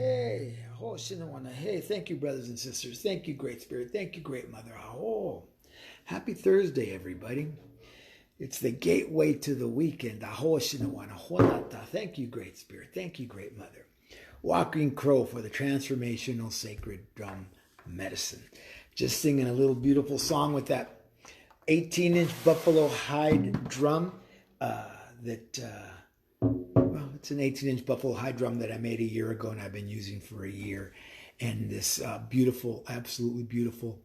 Hey, oh, Shinawana. Hey, thank you, brothers and sisters. Thank you, Great Spirit. Thank you, Great Mother. Oh, happy Thursday, everybody. It's the gateway to the weekend. Aho, Shinawana. Honata. Thank you, Great Spirit. Thank you, Great Mother. Walking Crow for the Transformational Sacred Drum Medicine. Just singing a little beautiful song with that 18-inch buffalo hide drum it's an 18-inch buffalo hide drum that I made a year ago and I've been using for a year. And this beautiful, absolutely beautiful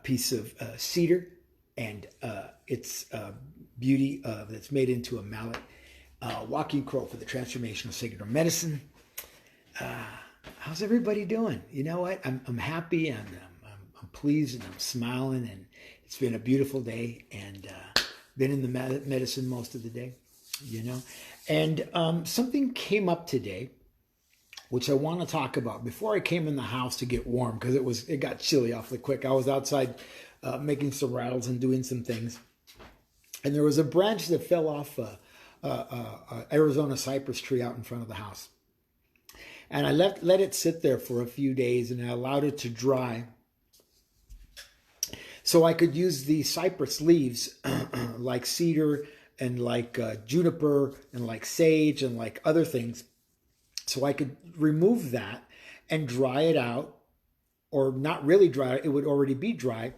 piece of cedar and its beauty that's made into a mallet. Walking Crow for the Transformational Sacred Drum Medicine. How's everybody doing? You know what? I'm happy and I'm pleased and I'm smiling, and it's been a beautiful day, and been in the medicine most of the day, you know. And something came up today, which I want to talk about. Before I came in the house to get warm, because it got chilly awfully quick. I was outside making some rattles and doing some things, and there was a branch that fell off a Arizona cypress tree out in front of the house. And I let it sit there for a few days, and I allowed it to dry so I could use the cypress leaves like cedar and like juniper and like sage and like other things. So I could remove that and dry it out, or not really dry it. It would already be dry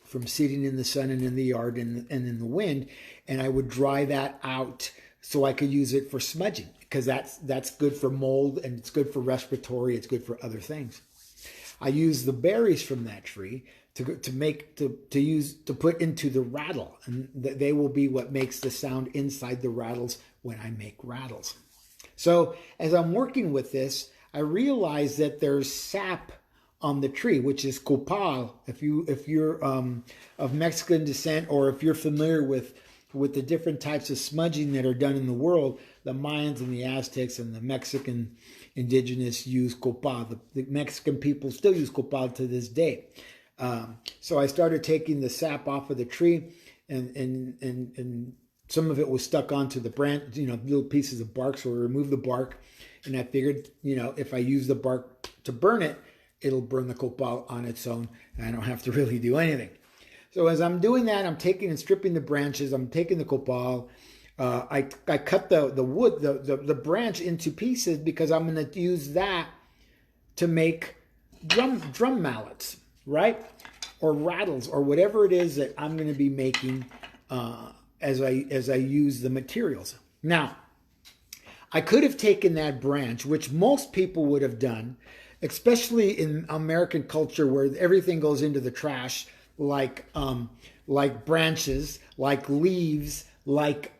from sitting in the sun and in the yard and in the wind. And I would dry that out so I could use it for smudging, because that's good for mold, and it's good for respiratory. It's good for other things. I use the berries from that tree to put into the rattle, and they will be what makes the sound inside the rattles when I make rattles. So as I'm working with this, I realize that there's sap on the tree, which is copal. If you're of Mexican descent, or if you're familiar with the different types of smudging that are done in the world, the Mayans and the Aztecs and the Mexican indigenous use copal. The Mexican people still use copal to this day. So I started taking the sap off of the tree, and some of it was stuck onto the branch, little pieces of bark. So I removed the bark, and I figured, if I use the bark to burn it, it'll burn the copal on its own, and I don't have to really do anything. So as I'm doing that, I'm taking and stripping the branches. I'm taking the copal. I cut the wood, the branch into pieces, because I'm going to use that to make drum mallets, right? Or rattles, or whatever it is that I'm going to be making as I use the materials. Now, I could have taken that branch, which most people would have done, especially in American culture where everything goes into the trash, like branches, like leaves, like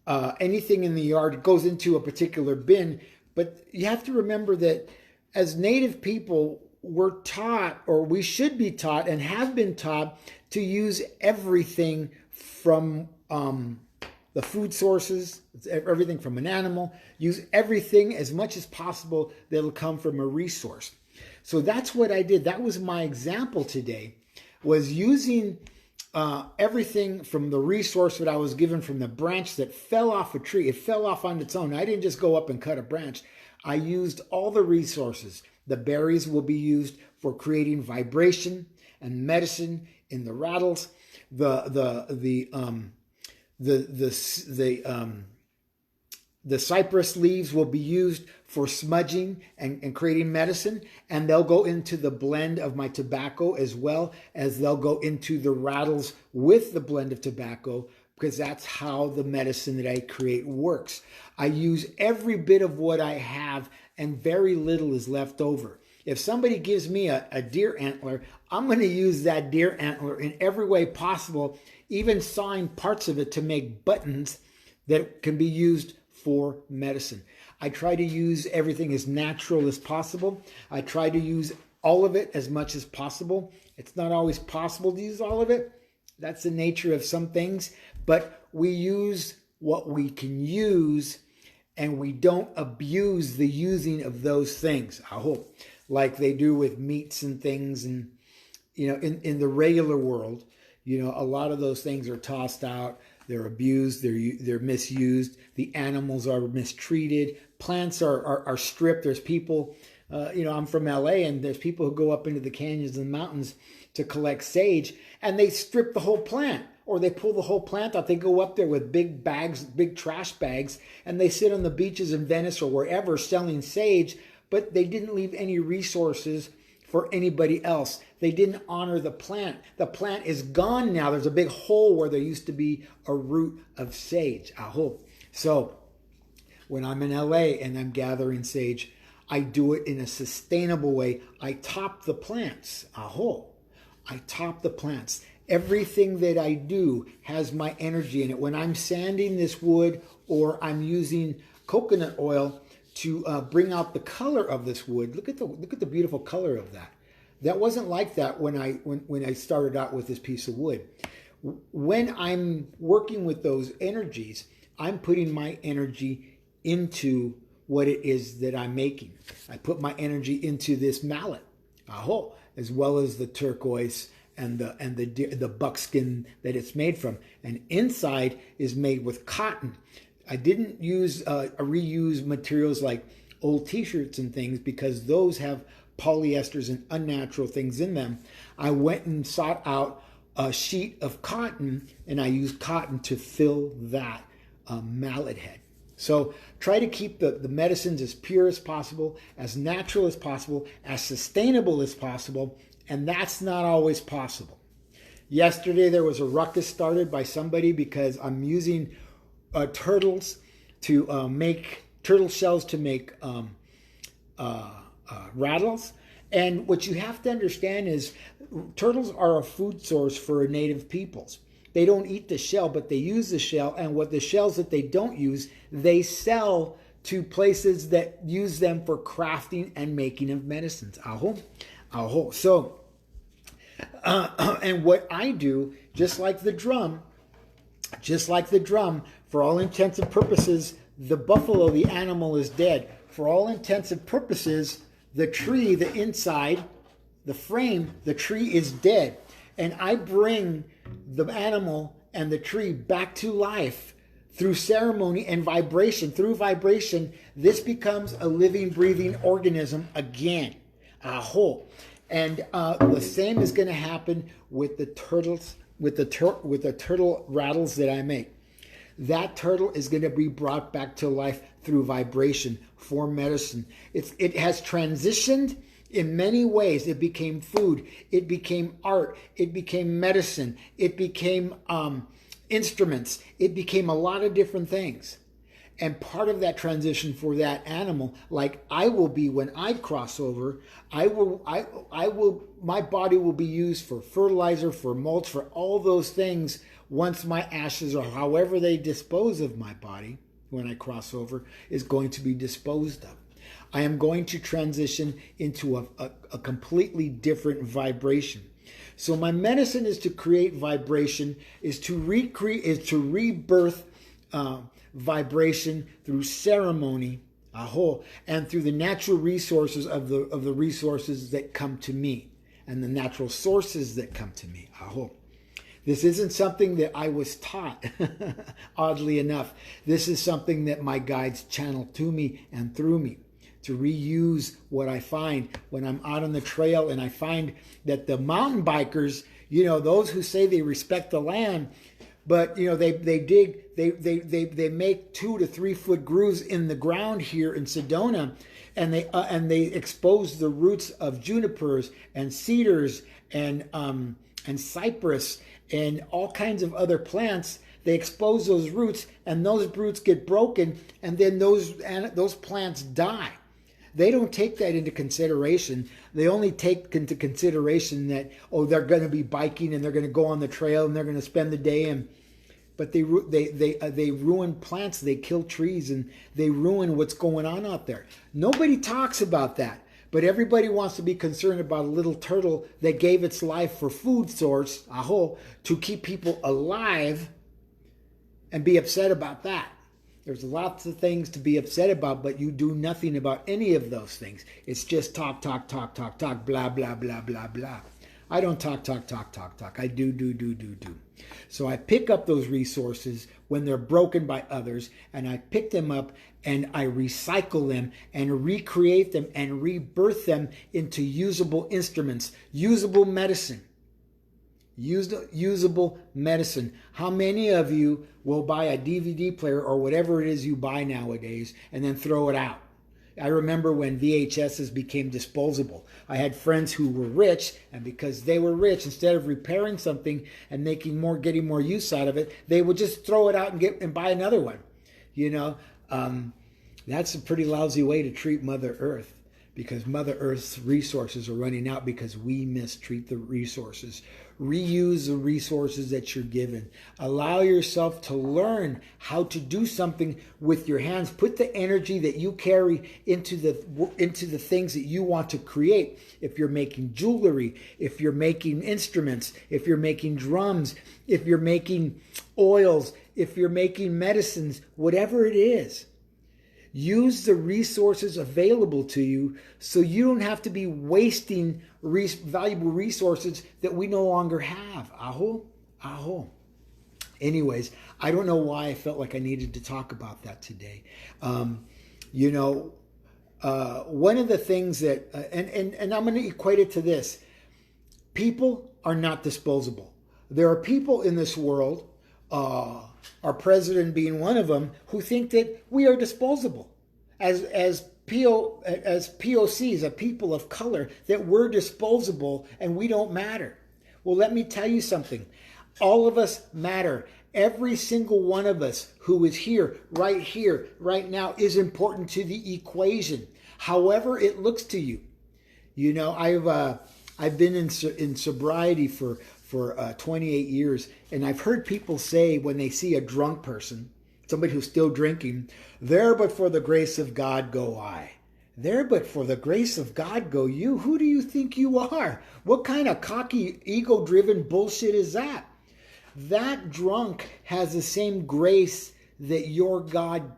anything in the yard goes into a particular bin. But you have to remember that as Native people, we're taught, or we should be taught and have been taught, to use everything from the food sources, everything from an animal, use everything as much as possible that'll come from a resource. So that's what I did. That was my example today, was using everything from the resource that I was given from the branch that fell off a tree. It fell off on its own. I didn't just go up and cut a branch. I used all the resources. The berries will be used for creating vibration and medicine in the rattles. The cypress leaves will be used for smudging and creating medicine, and they'll go into the blend of my tobacco, as well as they'll go into the rattles with the blend of tobacco, because that's how the medicine that I create works. I use every bit of what I have, and very little is left over. If somebody gives me a deer antler, I'm going to use that deer antler in every way possible, even sawing parts of it to make buttons that can be used for medicine. I try to use everything as natural as possible. I try to use all of it as much as possible. It's not always possible to use all of it. That's the nature of some things. But we use what we can use, and we don't abuse the using of those things, I hope, like they do with meats and things. And, in the regular world, a lot of those things are tossed out. They're abused, they're misused, the animals are mistreated, plants are stripped. There's people, I'm from LA, and there's people who go up into the canyons and mountains to collect sage, and they strip the whole plant, or they pull the whole plant out. They go up there with big bags, big trash bags, and they sit on the beaches in Venice or wherever selling sage, but they didn't leave any resources for anybody else. They didn't honor the plant. The plant is gone now. There's a big hole where there used to be a root of sage. Aho. So when I'm in LA and I'm gathering sage, I do it in a sustainable way. I top the plants. Aho. I top the plants. Everything that I do has my energy in it. When I'm sanding this wood, or I'm using coconut oil to bring out the color of this wood, look at the beautiful color of that. That wasn't like that when I started out with this piece of wood. When I'm working with those energies, I'm putting my energy into what it is that I'm making. I put my energy into this mallet, aho, as well as the turquoise and the buckskin that it's made from. And inside is made with cotton. I didn't use reuse materials like old t-shirts and things, because those have polyesters and unnatural things in them. I went and sought out a sheet of cotton, and I used cotton to fill that mallet head. So try to keep the medicines as pure as possible, as natural as possible, as sustainable as possible, and that's not always possible. Yesterday there was a ruckus started by somebody because I'm using turtles to make turtle shells to make rattles. And what you have to understand is turtles are a food source for native peoples. They don't eat the shell, but they use the shell. And what the shells that they don't use, they sell to places that use them for crafting and making of medicines. Aho, aho. So, and what I do, just like the drum, for all intents and purposes, the buffalo, the animal, is dead. For all intents and purposes, the tree, the inside, the frame, the tree is dead. And I bring the animal and the tree back to life through ceremony and vibration. Through vibration, this becomes a living, breathing organism again. Aho. And the same is going to happen with the turtles, with the turtle rattles that I make. That turtle is going to be brought back to life through vibration for medicine. It has transitioned in many ways. It became food. It became art. It became medicine. It became instruments. It became a lot of different things. And part of that transition for that animal, like I will be when I cross over, my body will be used for fertilizer, for mulch, for all those things once my ashes, or however they dispose of my body when I cross over, is going to be disposed of. I am going to transition into a completely different vibration. So my medicine is to create vibration, is to rebirth vibration through ceremony, aho, and through the natural resources of the resources that come to me, and the natural sources that come to me, aho. This isn't something that I was taught, oddly enough. This is something that my guides channel to me and through me, to reuse what I find when I'm out on the trail. And I find that the mountain bikers, those who say they respect the land, but they make 2 to 3 foot grooves in the ground here in Sedona, and they expose the roots of junipers and cedars and cypress and all kinds of other plants. They expose those roots, and those roots get broken, and then those plants die. They don't take that into consideration. They only take into consideration that, they're going to be biking and they're going to go on the trail and they're going to spend the day. But they ruin plants. They kill trees, and they ruin what's going on out there. Nobody talks about that. But everybody wants to be concerned about a little turtle that gave its life for food source, aho, to keep people alive, and be upset about that. There's lots of things to be upset about, but you do nothing about any of those things. It's just talk, blah, blah, blah, blah, blah. I don't talk. I do. So I pick up those resources when they're broken by others, and I pick them up and I recycle them and recreate them and rebirth them into usable instruments, usable medicine. Usable medicine. How many of you will buy a DVD player or whatever it is you buy nowadays and then throw it out? I remember when VHSs became disposable. I had friends who were rich, and because they were rich, instead of repairing something and getting more use out of it, they would just throw it out and buy another one. That's a pretty lousy way to treat Mother Earth, because Mother Earth's resources are running out because we mistreat the resources. Reuse the resources that you're given. Allow yourself to learn how to do something with your hands. Put the energy that you carry into the things that you want to create. If you're making jewelry, if you're making instruments, if you're making drums, if you're making oils, if you're making medicines, whatever it is. Use the resources available to you so you don't have to be wasting valuable resources that we no longer have. Aho. Anyways, I don't know why I felt like I needed to talk about that today. One of the things that, and I'm going to equate it to this. People are not disposable. There are people in this world, our president being one of them, who think that we are disposable as POCs, a people of color, that we're disposable and we don't matter. Well, let me tell you something. All of us matter. Every single one of us who is here, right now, is important to the equation, however it looks to you. I've been in sobriety for 28 years, and I've heard people say when they see a drunk person, somebody who's still drinking, there but for the grace of God go I. There but for the grace of God go you. Who do you think you are? What kind of cocky, ego-driven bullshit is that? That drunk has the same grace that your God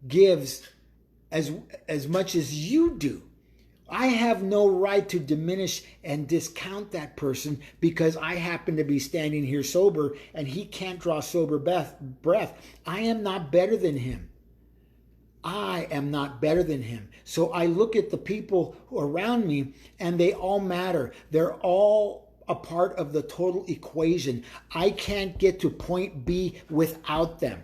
gives as much as you do. I have no right to diminish and discount that person because I happen to be standing here sober and he can't draw sober breath. I am not better than him. I am not better than him. So I look at the people around me and they all matter. They're all a part of the total equation. I can't get to point B without them.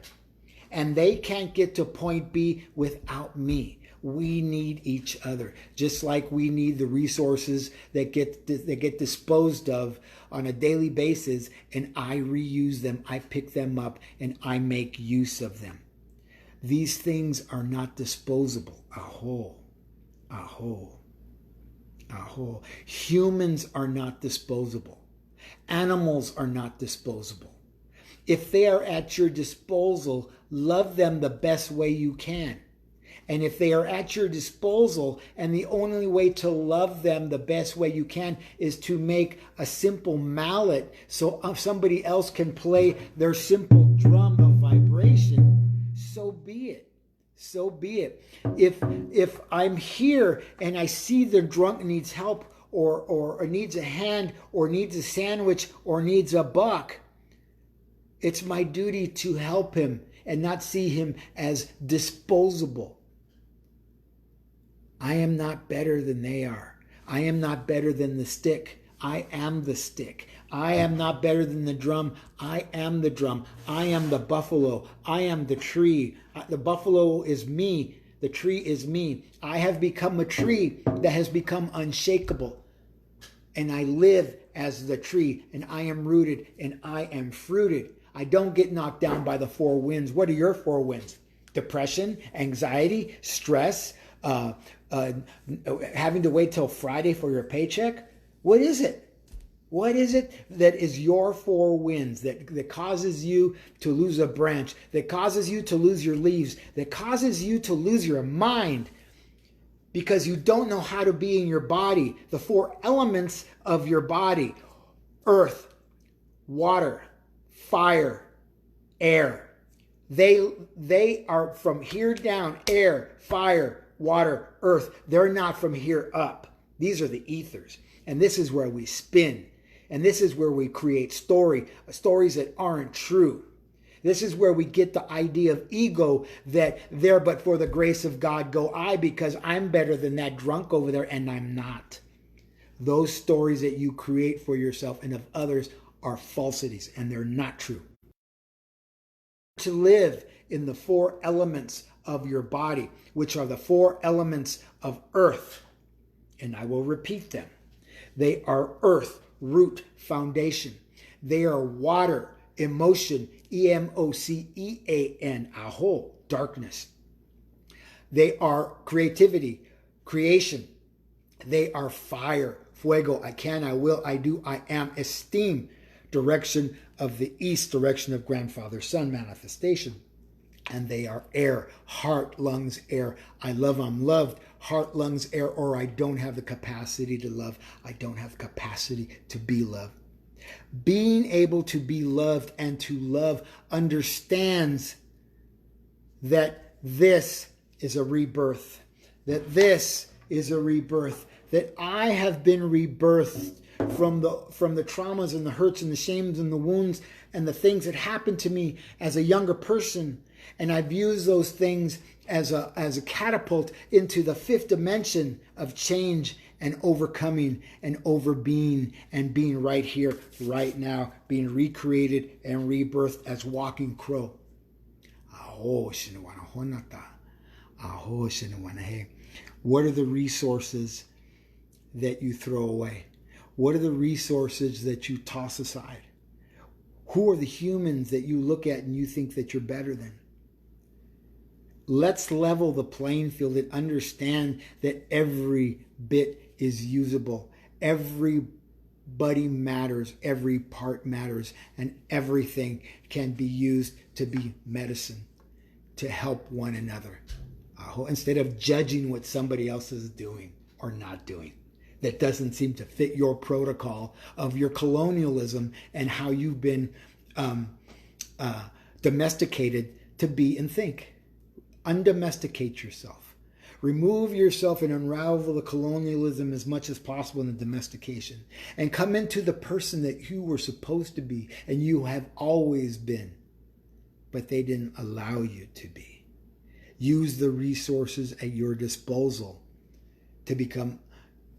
And they can't get to point B without me. We need each other, just like we need the resources that get disposed of on a daily basis, and I reuse them, I pick them up, and I make use of them. These things are not disposable. Aho. Humans are not disposable. Animals are not disposable. If they are at your disposal, love them the best way you can. And if they are at your disposal and the only way to love them the best way you can is to make a simple mallet so somebody else can play their simple drum of vibration, so be it. So be it. If I'm here and I see the drunk needs help or needs a hand or needs a sandwich or needs a buck, it's my duty to help him and not see him as disposable. I am not better than they are. I am not better than the stick. I am the stick. I am not better than the drum. I am the drum. I am the buffalo. I am the tree. The buffalo is me. The tree is me. I have become a tree that has become unshakable. And I live as the tree, and I am rooted, and I am fruited. I don't get knocked down by the four winds. What are your four winds? Depression, anxiety, stress, having to wait till Friday for your paycheck? What is it? What is it that is your four winds that causes you to lose a branch, that causes you to lose your leaves, that causes you to lose your mind because you don't know how to be in your body? The four elements of your body: earth, water, fire, air. They are from here down: air, fire, water, earth. They're not from here up. These are the ethers. And this is where we spin. And this is where we create stories that aren't true. This is where we get the idea of ego, that there but for the grace of God go I, because I'm better than that drunk over there, and I'm not. Those stories that you create for yourself and of others are falsities, and they're not true. To live in the 4 elements of your body, which are the 4 elements of earth. And I will repeat them. They are earth, root, foundation. They are water, emotion, emocean, aho, darkness. They are creativity, creation. They are fire, fuego, I can, I will, I do, I am, esteem, direction of the east, direction of grandfather, son, manifestation. And they are air, heart, lungs, air. I love, I'm loved, heart, lungs, air, or I don't have the capacity to love. I don't have the capacity to be loved. Being able to be loved and to love understands that this is a rebirth, that this is a rebirth, that I have been rebirthed from the traumas and the hurts and the shames and the wounds and the things that happened to me as a younger person. And I've used those things as a catapult into the 5th dimension of change and overcoming and overbeing and being right here, right now, being recreated and rebirthed as walking crow. What are the resources that you throw away? What are the resources that you toss aside? Who are the humans that you look at and you think that you're better than? Let's level the playing field and understand that every bit is usable. Everybody matters. Every part matters. And everything can be used to be medicine, to help one another. Instead of judging what somebody else is doing or not doing that doesn't seem to fit your protocol of your colonialism and how you've been domesticated to be and think. Undomesticate yourself. Remove yourself and unravel the colonialism as much as possible in the domestication. And come into the person that you were supposed to be and you have always been. But they didn't allow you to be. Use the resources at your disposal to become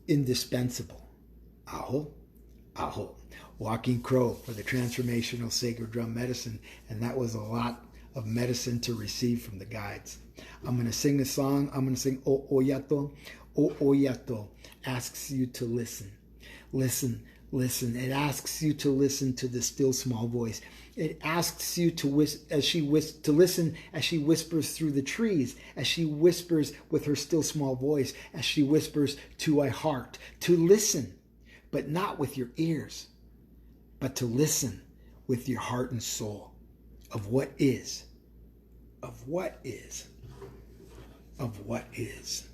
indispensable. Aho, aho. Walking Crow for the Transformational Sacred Drum Medicine. And that was a lot of medicine to receive from the guides. I'm going to sing a song. I'm going to sing O Oyato. O Oyato asks you to listen. Listen, listen. It asks you to listen to the still small voice. It asks you to listen as she whispers through the trees, as she whispers with her still small voice, as she whispers to a heart, to listen, but not with your ears, but to listen with your heart and soul of what is, of what is, of what is.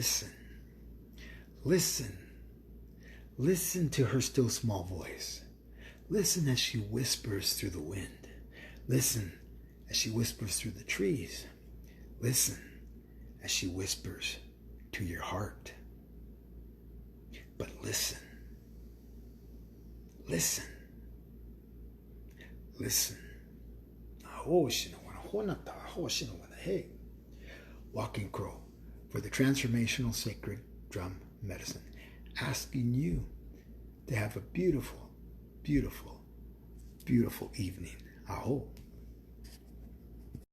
listen. Listen. Listen to her still small voice. Listen as she whispers through the wind. Listen as she whispers through the trees. Listen as she whispers to your heart. But listen. Listen. Listen. Walking Crow for the Transformational Sacred Drum Medicine, asking you to have a beautiful, beautiful, beautiful evening. Aho.